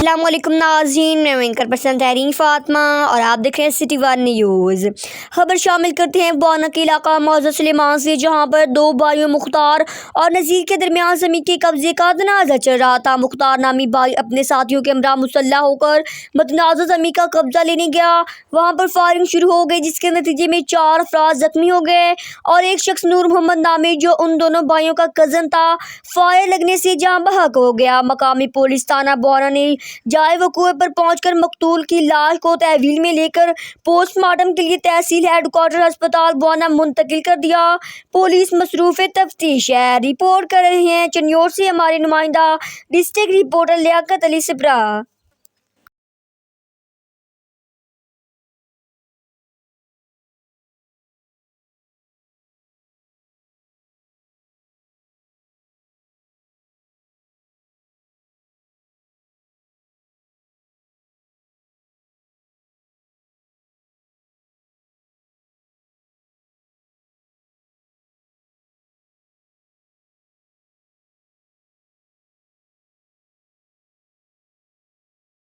अस्सलाम वालेकुम नाज़रीन, मैं एंकर पर्सन तहरीन फातिमा और आप देख रहे हैं सिटी वन न्यूज़। खबर शामिल करते हैं बभवाना के इलाका मोज़ सलीमान से, जहां पर दो भाइयों मुख्तार और नज़ीर के दरमियान ज़मीन के कब्जे का तनाज़ा चल रहा था। मुख्तार नामी भाई अपने साथियों के हमरा मुसल्लह होकर मतनाज़ा ज़मीन का कब्जा लेने गया। वहां पर फायरिंग शुरू हो गई, जिसके नतीजे में 4 अफराद जख्मी हो गए और एक शख्स नूर मोहम्मद नामी, जो उन दोनों भाइयों का कज़न था, फायर लगने से जानबहक हो गया। मकामी पुलिस थाना बभवाना ने जाए वक़ूए पर पहुंचकर मकतूल की लाश को तहवील में लेकर पोस्टमार्टम के लिए तहसील हेडक्वार्टर अस्पताल बभवाना मुंतकिल कर दिया। पुलिस मसरूफ़ तफ्तीश है। रिपोर्ट कर रहे हैं चन्योर से हमारे नुमाइंदा डिस्ट्रिक्ट रिपोर्टर लियाकत अली सब्रा।